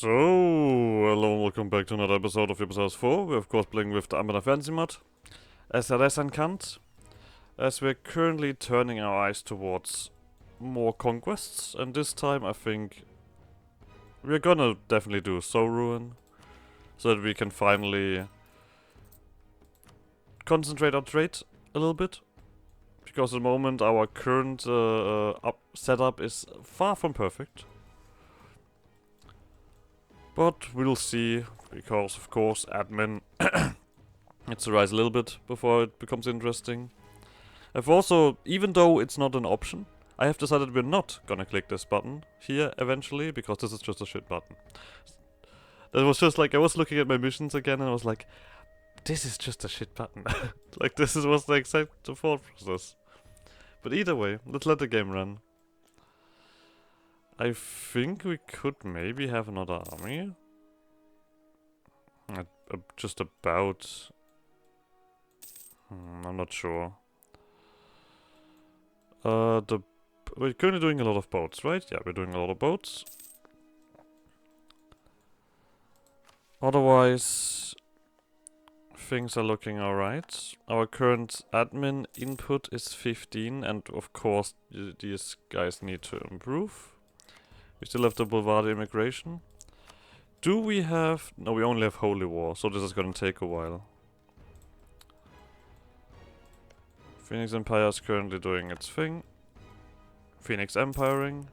So, hello and welcome back to another episode of Episode 4. We're of course playing with the Anbennar fantasy mod as a Rezankand, as we're currently turning our eyes towards more conquests, and this time I think we're gonna definitely do Soul Ruin, so that we can finally concentrate our trade a little bit, because at the moment our current setup is far from perfect. But we'll see, because of course admin needs to rise a little bit before it becomes interesting. I've also, even though it's not an option, I have decided we're not gonna click this button here eventually, because this is just a shit button. That was just like, I was looking at my missions again and I was like, this is just a shit button. Like, was the exact thought process. But either way, let's let the game run. I think we could maybe have another army. Just about... I'm not sure. We're currently doing a lot of boats, right? Yeah, we're doing a lot of boats. Otherwise, things are looking alright. Our current admin input is 15, and of course these guys need to improve. We still have the Boulevard immigration. Do we have... No, we only have Holy War, so this is gonna take a while. Phoenix Empire is currently doing its thing. Phoenix Empiring.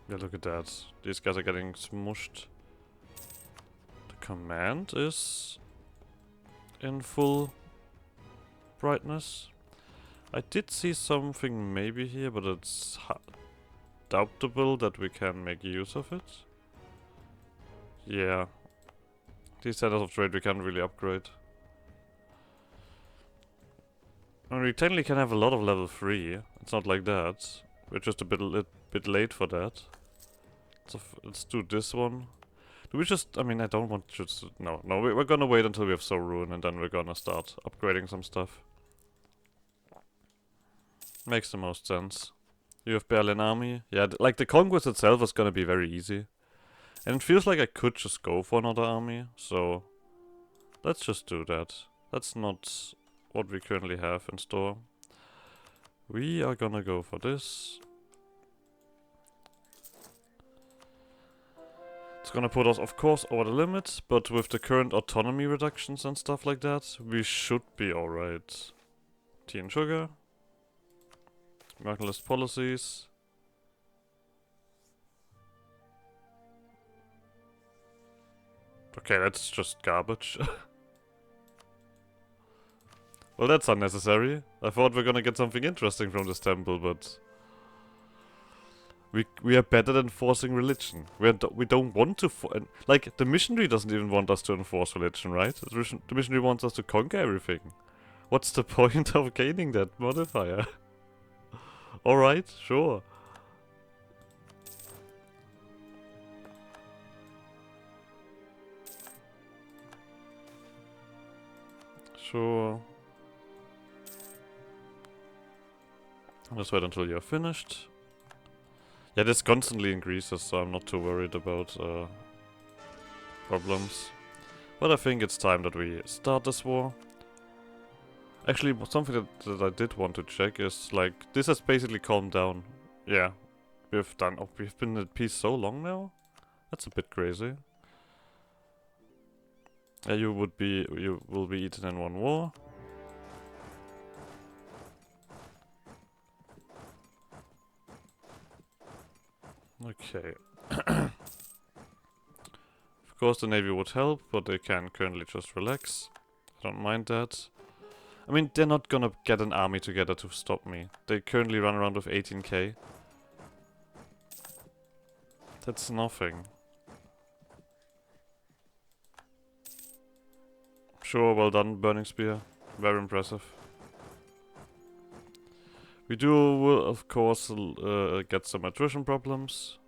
Yeah, look at that. These guys are getting smushed. The command is in full brightness. I did see something maybe here, but it's doubtable that we can make use of it. Yeah. These centers of trade we can't really upgrade. I mean, we technically can have a lot of level 3. It's not like that. We're just a bit late for that. So let's do this one. Do we just... I mean, I don't want to just... No, we're gonna wait until we have Soul Ruin and then we're gonna start upgrading some stuff. Makes the most sense. You have barely an army. Yeah, like the conquest itself is gonna be very easy. And it feels like I could just go for another army, so... Let's just do that. That's not what we currently have in store. We are gonna go for this. It's gonna put us, of course, over the limit, but with the current autonomy reductions and stuff like that, we should be alright. Tea and sugar. Marginalist policies. Okay, that's just garbage. Well, that's unnecessary. I thought we were gonna get something interesting from this temple, but... We are better than forcing religion. We don't want to... Like, the missionary doesn't even want us to enforce religion, right? The missionary wants us to conquer everything. What's the point of gaining that modifier? Alright, sure. Sure. Just wait until you're finished. Yeah, this constantly increases, so I'm not too worried about problems. But I think it's time that we start this war. Actually, something that I did want to check is, like, this has basically calmed down. Yeah, we've been at peace so long now? That's a bit crazy. Yeah, you will be eaten in one war. Okay. Of course the navy would help, but they can currently just relax. I don't mind that. I mean, they're not gonna get an army together to stop me. They currently run around with 18k. That's nothing. Sure, well done, Burning Spear. Very impressive. We will, of course, get some attrition problems.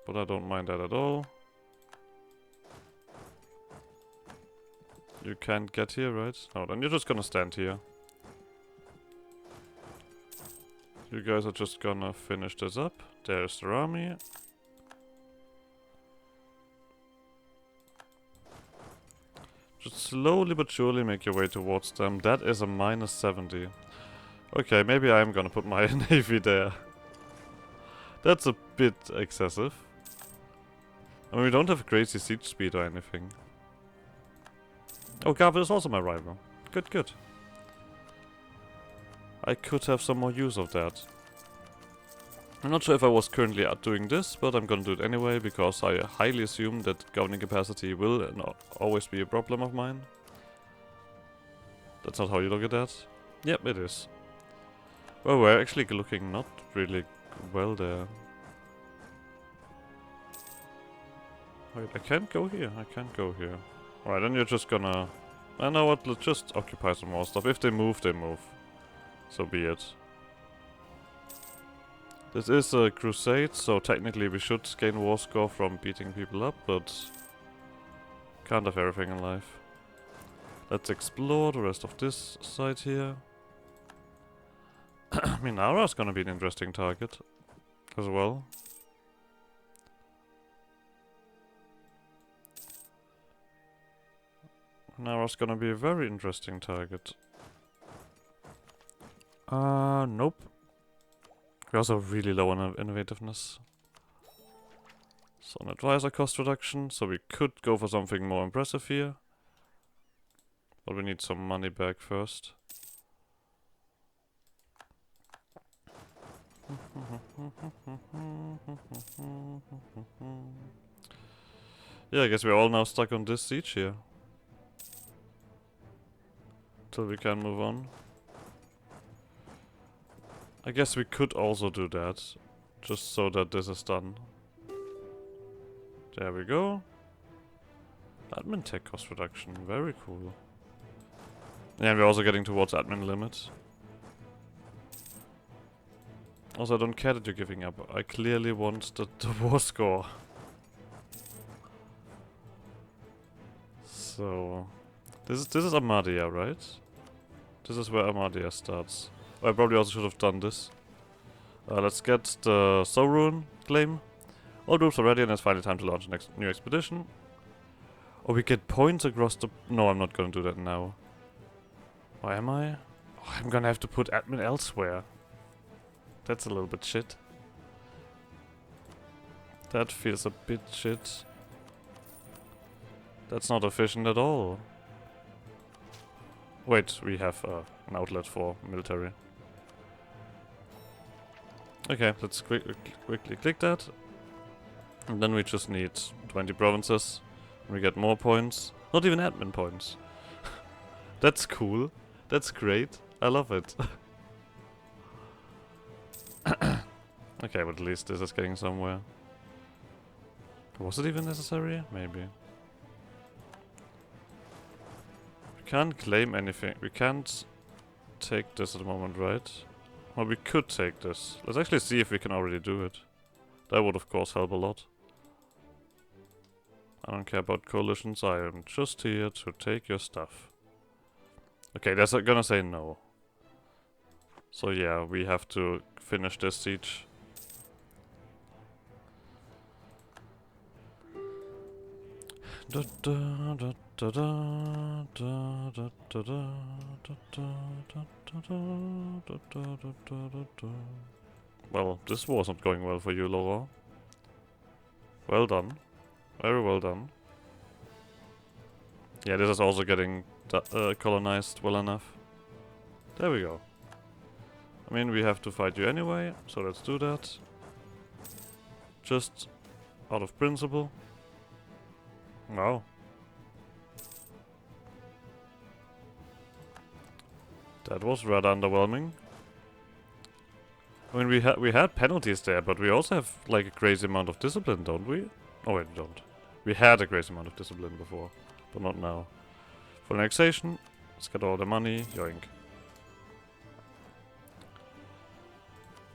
But I don't mind that at all. You can't get here, right? No, then you're just gonna stand here. You guys are just gonna finish this up. There's the army. Just slowly but surely make your way towards them. That is a minus 70. Okay, maybe I am gonna put my navy there. That's a bit excessive. I mean, we don't have crazy siege speed or anything. Oh, Garble is also my rival. Good, good. I could have some more use of that. I'm not sure if I was currently doing this, but I'm gonna do it anyway, because I highly assume that governing capacity will always be a problem of mine. That's not how you look at that. Yep, it is. Well, we're actually looking not really well there. Wait, I can't go here. I can't go here. Alright, then you're just gonna... I know what, let's just occupy some more stuff. If they move, they move. So be it. This is a crusade, so technically we should gain war score from beating people up, but... can't have everything in life. Let's explore the rest of this side here. Minara's gonna be an interesting target as well. Minara's gonna be a very interesting target. Nope. We're also really low on innovativeness. So an advisor cost reduction, so we could go for something more impressive here. But we need some money back first. Yeah, I guess we're all now stuck on this siege here. Till we can move on. I guess we could also do that. Just so that this is done. There we go. Admin tech cost reduction, very cool. Yeah, we're also getting towards admin limit. Also, I don't care that you're giving up. I clearly want the war score. So... This is Armadia, right? This is where Armadia starts. Oh, I probably also should have done this. Let's get the Sauron claim. All groups are ready and it's finally time to launch the next new expedition. Oh, we get points across the... No, I'm not gonna do that now. Or am I? Oh, I'm gonna have to put admin elsewhere. That's a little bit shit. That feels a bit shit. That's not efficient at all. Wait, we have an outlet for military. Okay, let's quickly click that. And then we just need 20 provinces. We get more points. Not even admin points. That's cool. That's great. I love it. Okay, but at least this is getting somewhere. Was it even necessary? Maybe. We can't claim anything. We can't take this at the moment, right? Well, we could take this. Let's actually see if we can already do it. That would of course help a lot. I don't care about coalitions, I am just here to take your stuff. Okay, that's gonna say no. So yeah, we have to finish this siege. Well, this war's not going well for you, Laura. Well done. Very well done. Yeah, this is also getting colonized well enough. There we go. I mean, we have to fight you anyway, so let's do that. Just out of principle. Wow. That was rather underwhelming. I mean, we had penalties there, but we also have like a crazy amount of discipline, don't we? Oh wait, we don't. We had a crazy amount of discipline before, but not now. For annexation, let's get all the money. Yoink.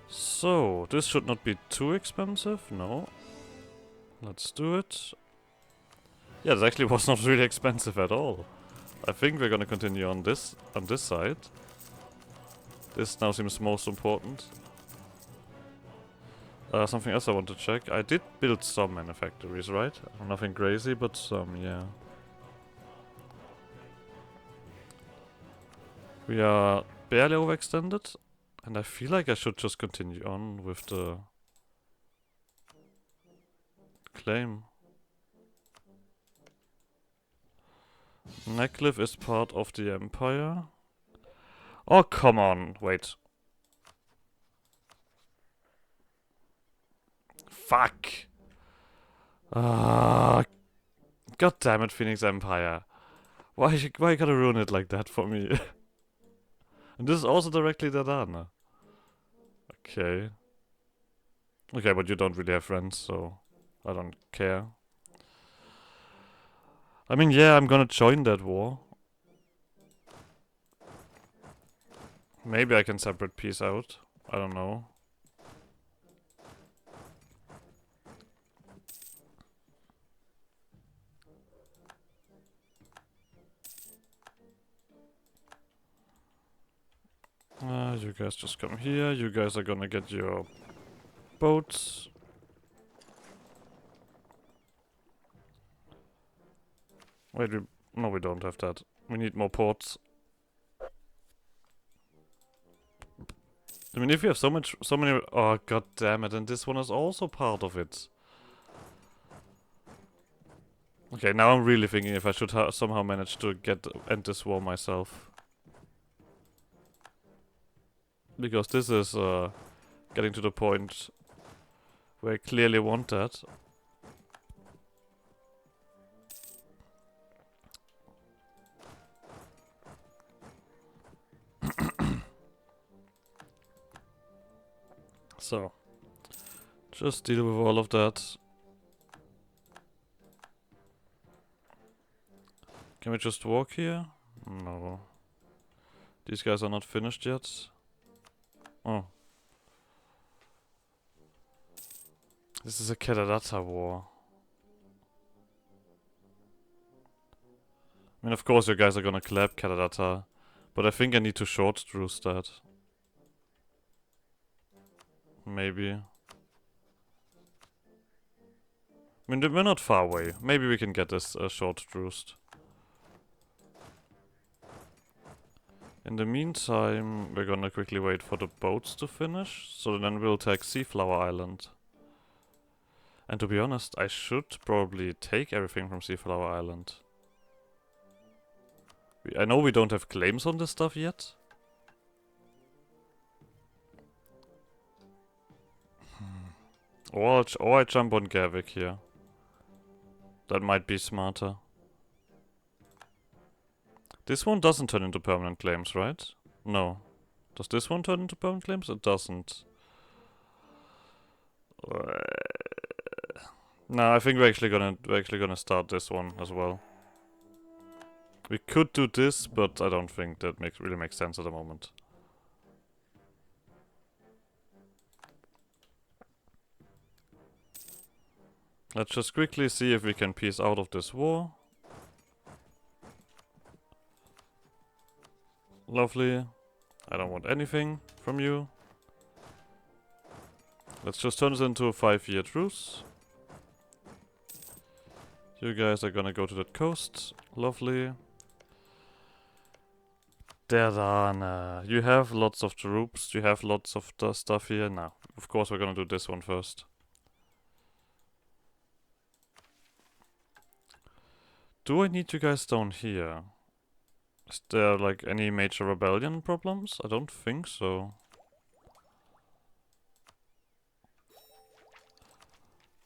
So, this should not be too expensive, no. Let's do it. Yeah, this actually was not really expensive at all. I think we're gonna continue on this side. This now seems most important. Something else I want to check. I did build some manufactories, right? Nothing crazy, but some, yeah. We are barely overextended, and I feel like I should just continue on with the claim. Necklif is part of the empire. Oh, come on. Wait. Fuck. Ah. God damn it, Phoenix Empire. Why you gotta ruin it like that for me? And this is also directly Dardana. Okay. Okay, but you don't really have friends, so I don't care. I mean, yeah, I'm gonna join that war. Maybe I can separate peace out. I don't know. You guys just come here. You guys are gonna get your boats. Wait, no, we don't have that. We need more ports. I mean, if you have so many... Oh, god damn it, and this one is also part of it. Okay, now I'm really thinking if I should somehow manage to end this war myself. Because this is getting to the point where I clearly want that. So, just deal with all of that. Can we just walk here? No. These guys are not finished yet. Oh. This is a Kadadata war. I mean, of course you guys are gonna clap Kadadata, but I think I need to short truce that. Maybe. I mean, we're not far away. Maybe we can get this short truce. In the meantime, we're gonna quickly wait for the boats to finish, so then we'll take Seaflower Island. And to be honest, I should probably take everything from Seaflower Island. I know we don't have claims on this stuff yet. Or I jump on Gavik here. That might be smarter. This one doesn't turn into permanent claims, right? No. Does this one turn into permanent claims? It doesn't. No, I think we're actually gonna start this one as well. We could do this, but I don't think that really makes sense at the moment. Let's just quickly see if we can peace out of this war. Lovely. I don't want anything from you. Let's just turn this into a 5-year truce. You guys are gonna go to that coast. Lovely. Dardana. You have lots of troops. You have lots of the stuff here. Now, of course, we're gonna do this one first. Do I need you guys down here? Is there, like, any major rebellion problems? I don't think so.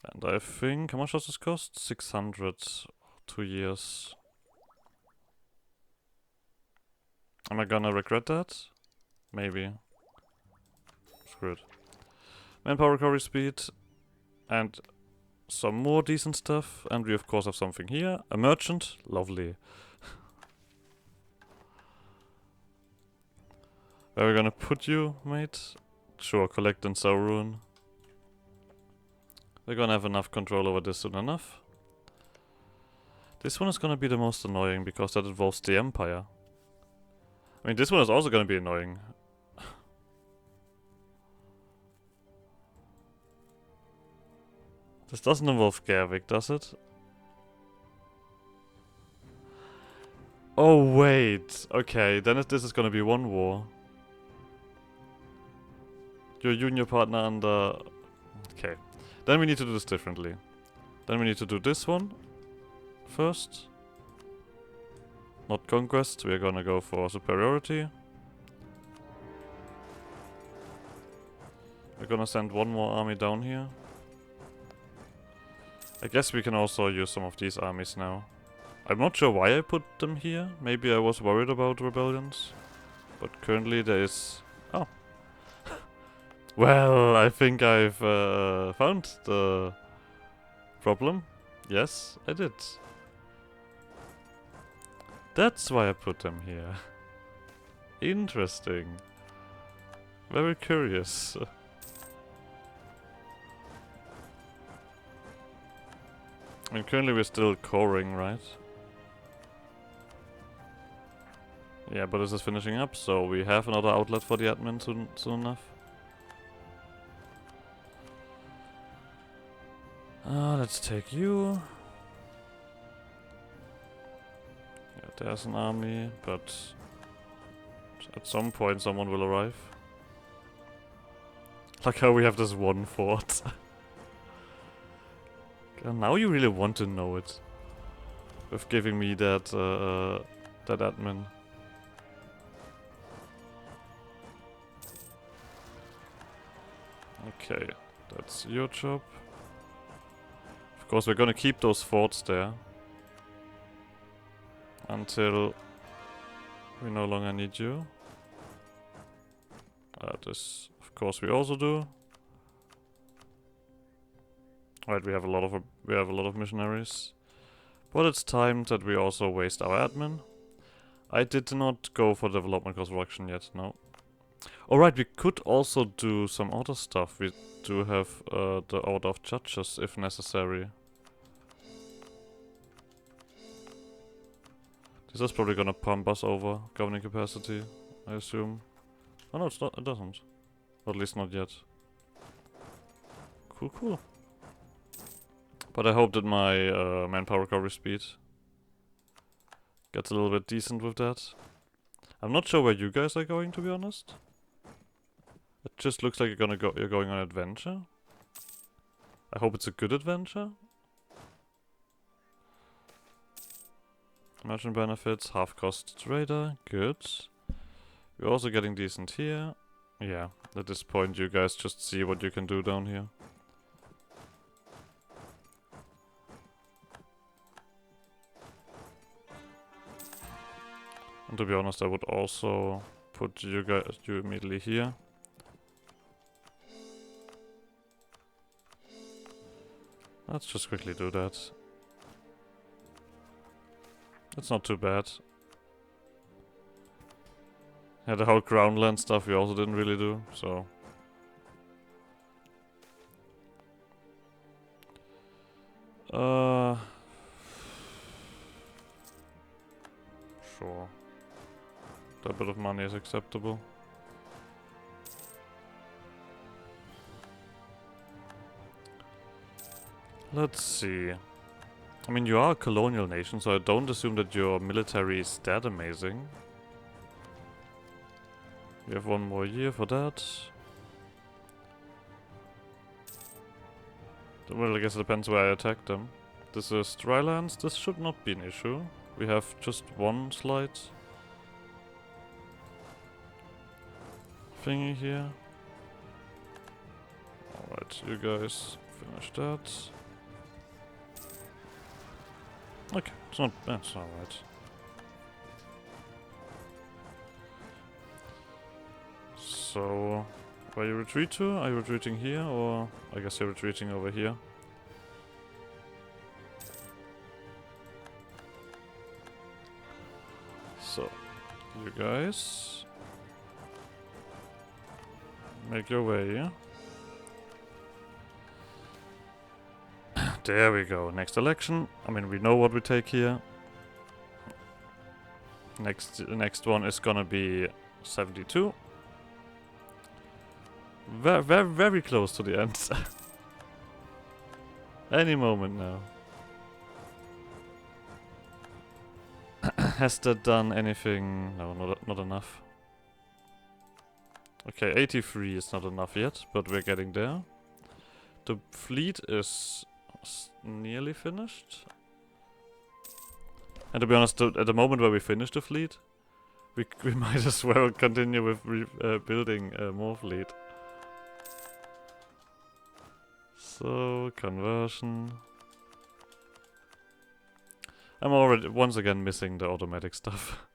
And I think... How much does this cost? 600. 2 years. Am I gonna regret that? Maybe. Screw it. Manpower recovery speed. And some more decent stuff. And we of course have something here. A merchant. Lovely. Where are we gonna put you, mate? Sure, collect and sow ruin. We're gonna have enough control over this soon enough. This one is gonna be the most annoying because that involves the Empire. I mean, this one is also gonna be annoying. This doesn't involve Gervik, does it? Oh, wait. Okay, then this is gonna be one war. Your junior partner under... Okay. Then we need to do this differently. Then we need to do this one first. Not conquest, we're gonna go for superiority. We're gonna send one more army down here. I guess we can also use some of these armies now. I'm not sure why I put them here. Maybe I was worried about rebellions. But currently there is... Oh. Well, I think I've found the problem. Yes, I did. That's why I put them here. Interesting. Very curious. I mean, currently we're still coring, right? Yeah, but this is finishing up, so we have another outlet for the admin soon enough. Let's take you. Yeah, there's an army, but at some point someone will arrive. Like how we have this one fort. Now you really want to know it. With giving me that that admin. Okay, that's your job. Of course, we're gonna keep those forts there. Until we no longer need you. This, of course, we also do. Right, we have a lot of missionaries. But it's time that we also waste our admin. I did not go for development construction yet, no. Alright, we could also do some other stuff. We do have the order of judges if necessary. This is probably gonna pump us over governing capacity, I assume. Oh no, it's not, it doesn't. Or at least not yet. Cool, cool. But I hope that my manpower recovery speed gets a little bit decent with that. I'm not sure where you guys are going, to be honest. It just looks like you're going on an adventure. I hope it's a good adventure. Merchant benefits, half cost trader, good. We're also getting decent here. Yeah, at this point you guys just see what you can do down here. And to be honest, I would also put you immediately here. Let's just quickly do that. It's not too bad. Yeah, the whole groundland stuff we also didn't really do, so... Sure. That bit of money is acceptable. Let's see. I mean, you are a colonial nation, so I don't assume that your military is that amazing. We have one more year for that. Well, I guess it depends where I attack them. This is dry lands. This should not be an issue. We have just one slight thingy here. Alright, you guys finish that. Okay, that's alright. So, where you retreat to? Are you retreating here, or I guess you're retreating over here? So, you guys make your way. There we go. Next election. I mean, we know what we take here. Next one is gonna be 72. Very close to the end. Any moment now. Has that done anything? No, not enough. Okay, 83 is not enough yet, but we're getting there. The fleet is nearly finished. And to be honest, at the moment where we finish the fleet, we might as well continue with building more fleet. So, conversion. I'm already once again missing the automatic stuff.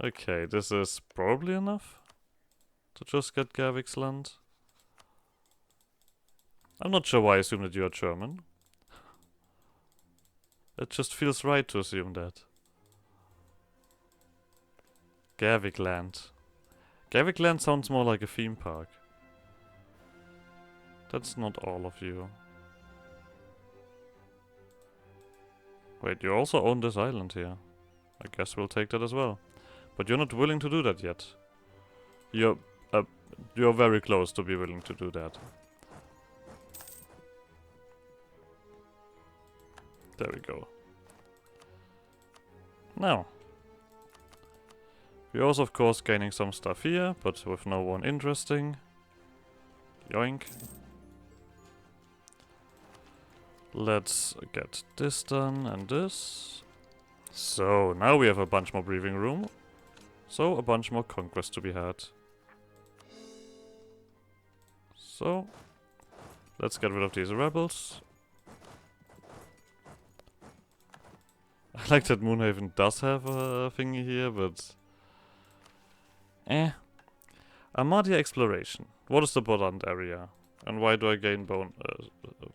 Okay, this is probably enough to just get Gavik's land. I'm not sure why I assume that you are German. It just feels right to assume that. Gavik land. Gavik land sounds more like a theme park. That's not all of you. Wait, you also own this island here. I guess we'll take that as well. But you're not willing to do that yet. You're very close to be willing to do that. There we go. Now. We're also of course gaining some stuff here, but with no one interesting. Yoink. Let's get this done and this. So, now we have a bunch more breathing room. So, a bunch more conquest to be had. So, let's get rid of these rebels. I like that Moonhaven does have a thingy here, but... Armadia Exploration. What is the Bodand area? And why do I gain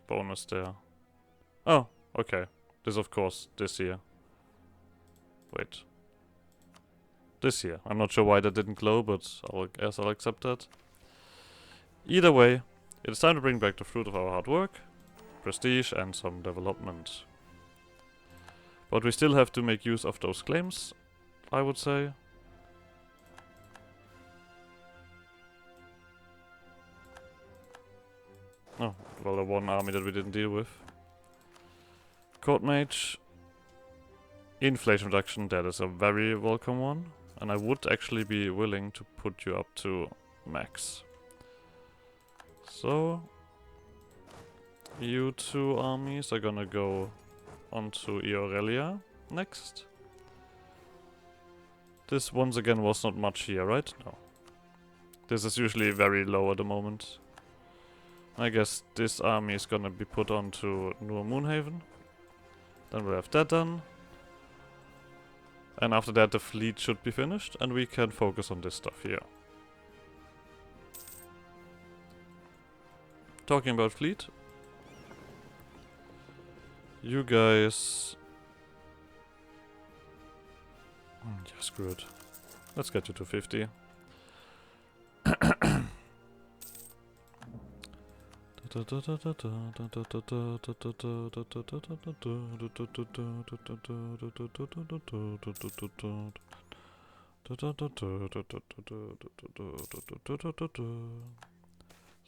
bonus there? Oh, okay. This of course, this year. Wait. This year. I'm not sure why that didn't glow, but I'll accept that. Either way, it's time to bring back the fruit of our hard work, prestige and some development. But we still have to make use of those claims, I would say. Oh, well, the one army that we didn't deal with. Court Mage. Inflation reduction, that is a very welcome one. And I would actually be willing to put you up to max. So, you two armies are gonna go onto Iorelia next. This once again was not much here, right? No. This is usually very low at the moment. I guess this army is gonna be put onto Nur Moonhaven. Then we'll have that done. And after that the fleet should be finished and we can focus on this stuff here. Talking about fleet. You guys... yeah, screw it. Let's get you to 50.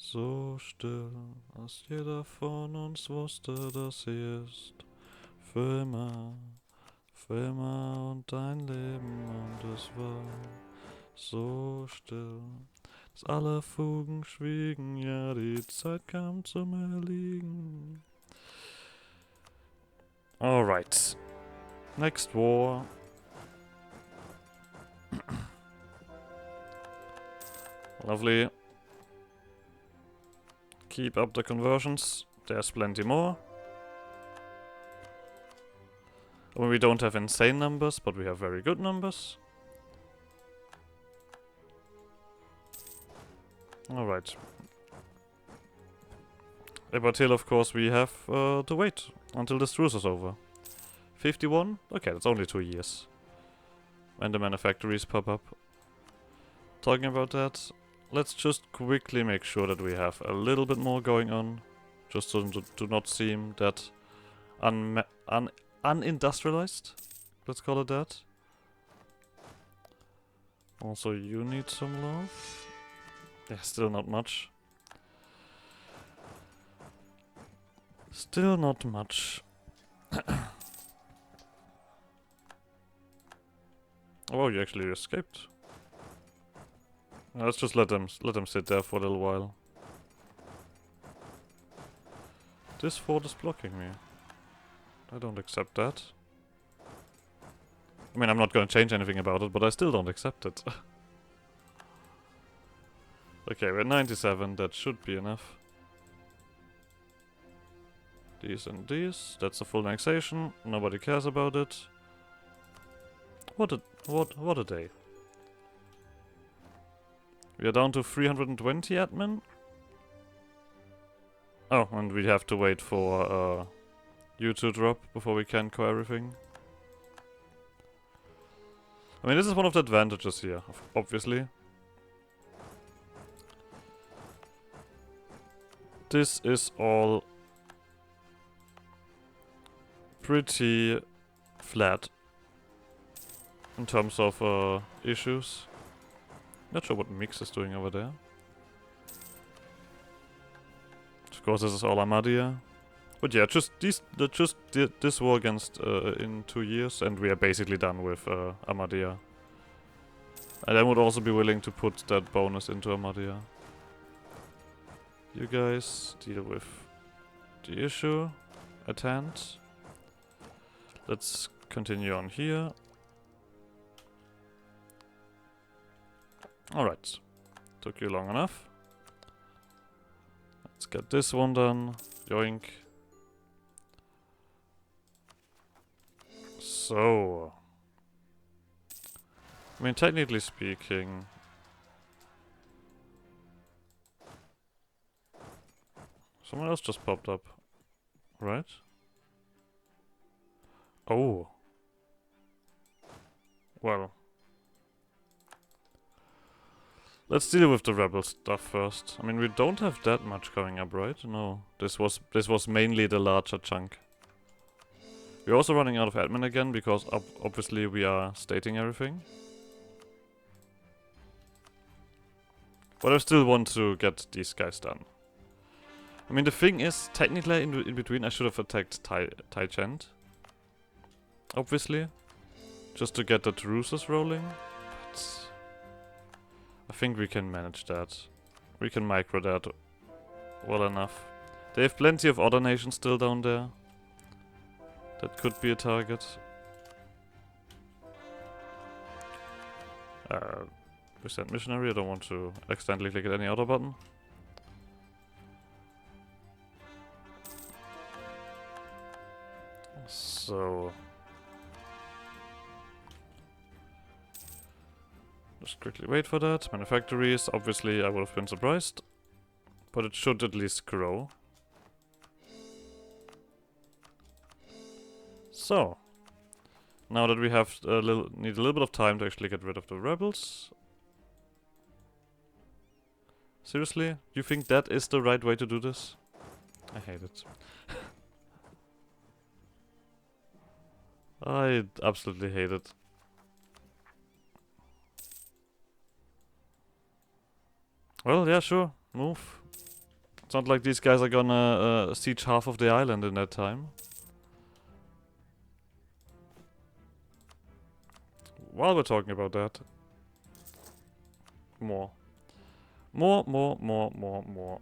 So still, als jeder von uns wusste, dass sie ist. Für immer und dein Leben und es war so still. Dass alle Fugen schwiegen, ja, die Zeit kam zum Erliegen. Alright. Next war. Lovely. Keep up the conversions. There's plenty more. I mean, we don't have insane numbers, but we have very good numbers. Alright. But till, of course, we have to wait until this truce is over. 51? Okay, that's only 2 years. When the manufactories pop up. Talking about that, let's just quickly make sure that we have a little bit more going on. Just to not seem that unindustrialized. Let's call it that. Also, you need some love. Yeah, still not much. Still not much. Oh, you actually escaped. Let's just let them sit there for a little while. This fort is blocking me. I don't accept that. I mean, I'm not gonna change anything about it, but I still don't accept it. Okay, we're at 97. That should be enough. These and these. That's a full annexation. Nobody cares about it. What a day. We are down to 320 admin. Oh, and we have to wait for you to drop before we can core everything. I mean, this is one of the advantages here, obviously. This is all pretty flat in terms of issues. Not sure what Mix is doing over there. Of course, this is all Ahmadiyya. But yeah, just this war against in 2 years, and we are basically done with Ahmadiyya. And I would also be willing to put that bonus into Ahmadiyya. You guys deal with the issue at hand. Let's continue on here. Alright. Took you long enough. Let's get this one done. Yoink. So. I mean, technically speaking, someone else just popped up, right? Oh. Well. Let's deal with the rebel stuff first. I mean, we don't have that much coming up, right? No. This was mainly the larger chunk. We're also running out of admin again, because obviously we are stating everything. But I still want to get these guys done. I mean, the thing is, technically in between I should have attacked Tai-Chent. Obviously. Just to get the truces rolling. But I think we can manage that. We can micro that well enough. They have plenty of other nations still down there. That could be a target. Resend missionary, I don't want to accidentally click at any other button. So just quickly wait for that. Manufactories, obviously I would have been surprised. But it should at least grow. So, now that we have need a little bit of time to actually get rid of the rebels. Seriously? You think that is the right way to do this? I hate it. I absolutely hate it. Well, yeah, sure. Move. It's not like these guys are gonna siege half of the island in that time. While we're talking about that. More. More.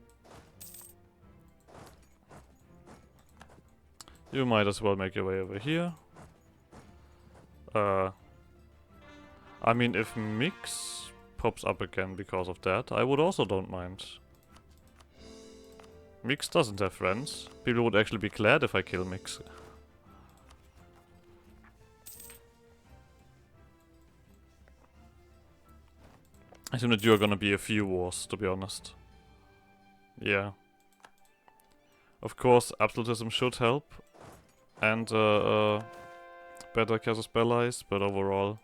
You might as well make your way over here. I mean, if Mix pops up again because of that, I would also don't mind. Mix doesn't have friends. People would actually be glad if I kill Mix. I assume that you're gonna be a few wars, to be honest. Yeah. Of course, absolutism should help. And better casus bellis, but overall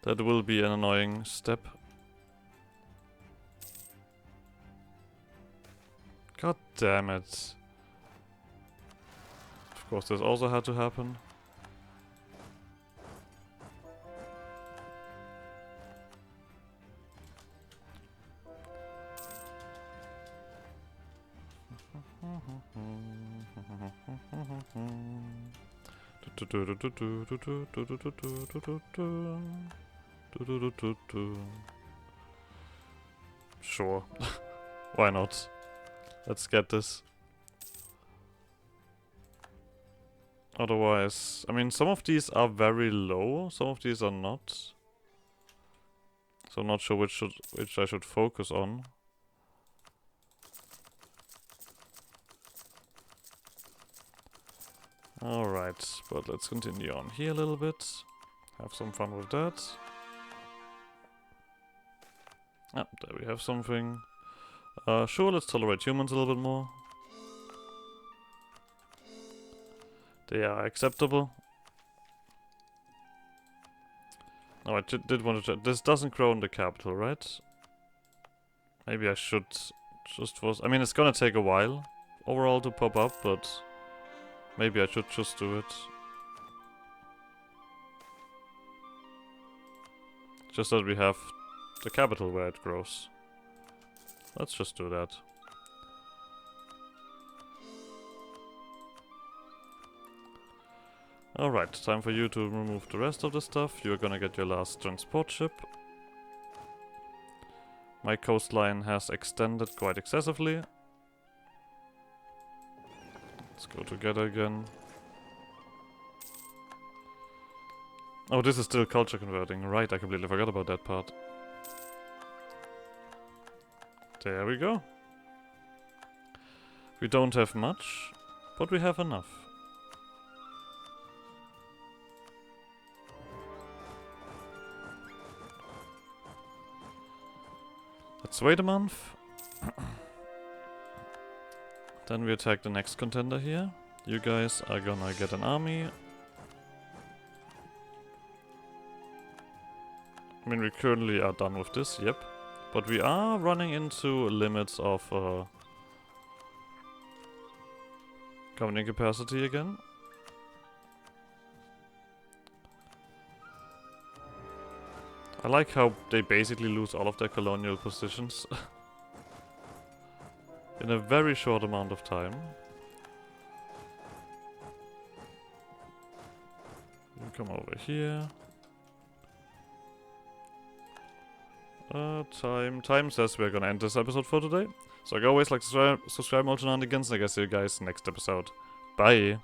that will be an annoying step. God damn it. Of course, this also had to happen. Sure. Why not? Let's get this. Otherwise, I mean, some of these are very low, some of these are not. So I'm not sure which I should focus on. Alright, but let's continue on here a little bit. Have some fun with that. Ah, there we have something. Sure, let's tolerate humans a little bit more. They are acceptable. Oh, I did want to check. This doesn't grow in the capital, right? Maybe I should just force... I mean, it's gonna take a while overall to pop up, but maybe I should just do it. Just that we have the capital where it grows. Let's just do that. Alright, time for you to remove the rest of the stuff. You're gonna get your last transport ship. My coastline has extended quite excessively. Let's go together again. Oh, this is still culture converting. Right, I completely forgot about that part. There we go. We don't have much, but we have enough. Let's wait a month. Then we attack the next contender here. You guys are gonna get an army. I mean, we currently are done with this, yep. But we are running into limits of governing capacity again. I like how they basically lose all of their colonial positions in a very short amount of time. You come over here. Time says we're gonna end this episode for today. So like always, like subscribe, and I guess see you guys next episode. Bye!